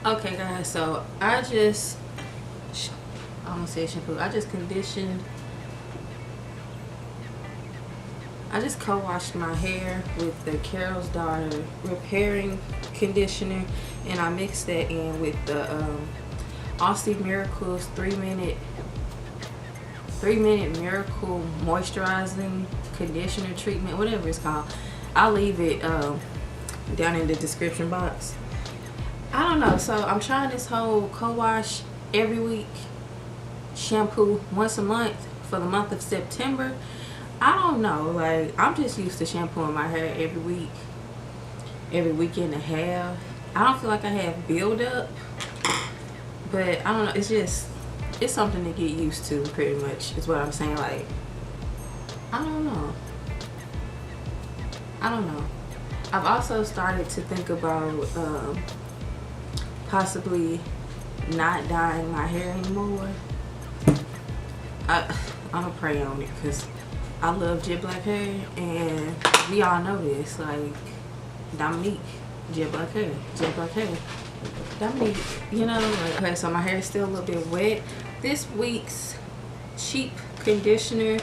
Okay guys, so I almost said shampoo. I just co-washed my hair with the Carol's Daughter repairing conditioner, and I mixed that in with the Aussie Miracles 3-minute miracle moisturizing conditioner treatment, whatever it's called. I'll leave it down in the description box. I don't know, so I'm trying this whole co-wash every week, shampoo once a month for the month of September. I don't know, like, I'm just used to shampooing my hair every week and a half. I don't feel like I have build-up, but I don't know, it's something to get used to, pretty much, is what I'm saying. Like, I don't know. I've also started to think about possibly not dyeing my hair anymore. I'm gonna pray on it, because I love jet black hair, and we all know this. Like, Dominique, jet black hair, Dominique, you know. Like, okay, so my hair is still a little bit wet. This week's cheap conditioner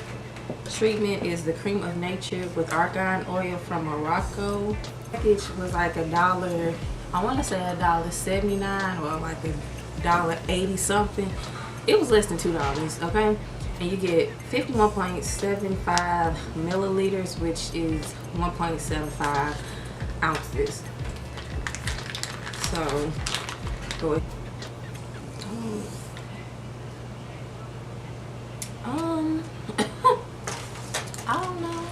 treatment is the Cream of Nature with Argan oil from Morocco. The package was like $1, I want to say $1.79 or like $1.80 something. It was less than $2, okay? And you get 51.75 milliliters, which is 1.75 ounces. So, go ahead. I don't know.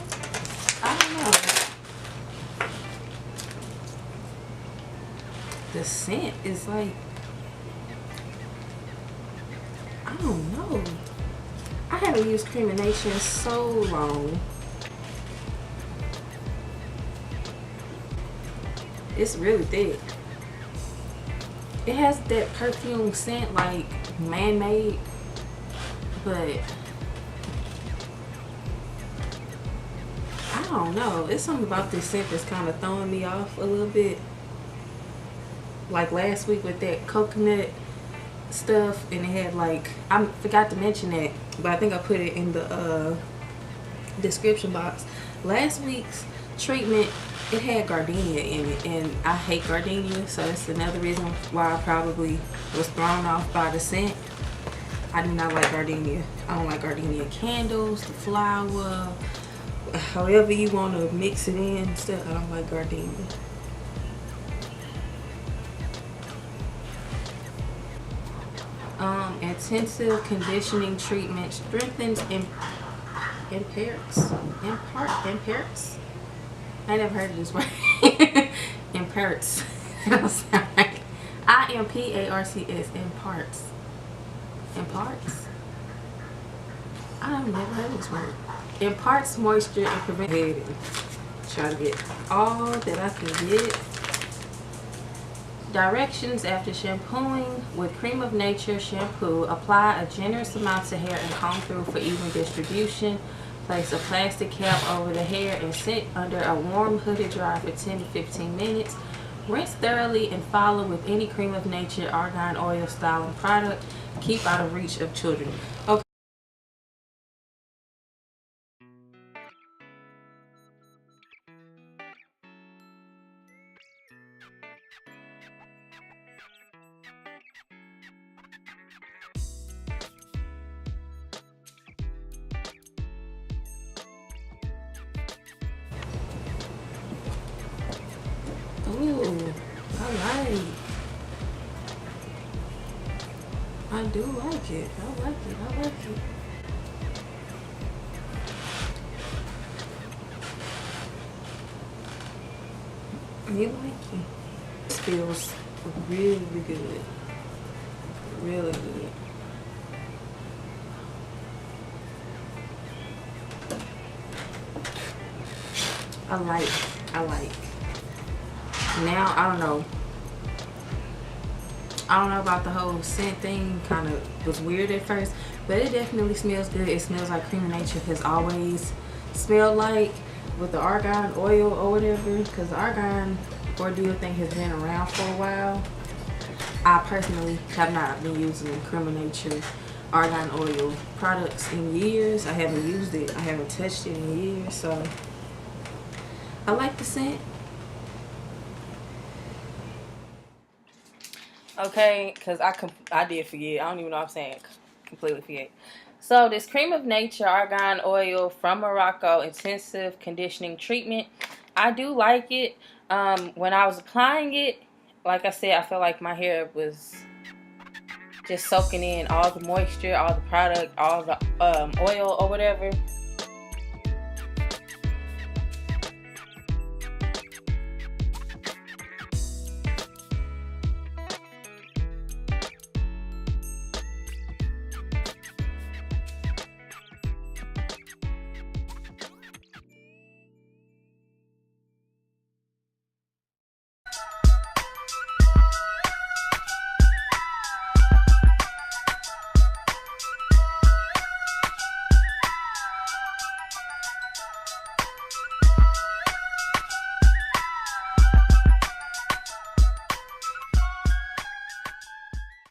The scent is like, I don't know. I haven't used Creme in so long. It's really thick. It has that perfume scent, like man-made, but I don't know. It's something about this scent that's kind of throwing me off a little bit. Like last week with that coconut stuff, and it had like, I forgot to mention that, but I think I put it in the description box. Last week's treatment, it had gardenia in it, and I hate gardenia, so that's another reason why I probably was thrown off by the scent. I do not like gardenia. I don't like gardenia candles, the flower, however you want to mix it in stuff. I don't like gardenia. Intensive conditioning treatment strengthens imparts. I never heard of this word. Imparts. IMPARCS. Imparts. Imparts. I've never heard of this word. Imparts moisture and prevents. Try to get all that I can get. Directions after shampooing with Cream of Nature shampoo. Apply a generous amount to hair and comb through for even distribution. Place a plastic cap over the hair and sit under a warm hooded dryer for 10 to 15 minutes. Rinse thoroughly and follow with any Cream of Nature argan oil styling product. Keep out of reach of children. Okay. Ooh, I do like it. I like it. You like it. This feels really good. Really good. I like. Now, I don't know about the whole scent thing. Kind of was weird at first, but it definitely smells good. It smells like Cream of Nature has always smelled like, with the argan oil or whatever, because the argan ordeal thing has been around for a while. I personally have not been using Creme Argan Oil products in years. I haven't used it. I haven't touched it in years. So I like the scent. Okay, because I did forget. I don't even know what I'm saying. Completely forget. So this Creme of Nature Argan Oil from Morocco Intensive Conditioning Treatment. I do like it. When I was applying it, like I said, I felt like my hair was just soaking in all the moisture, all the product, all the oil or whatever.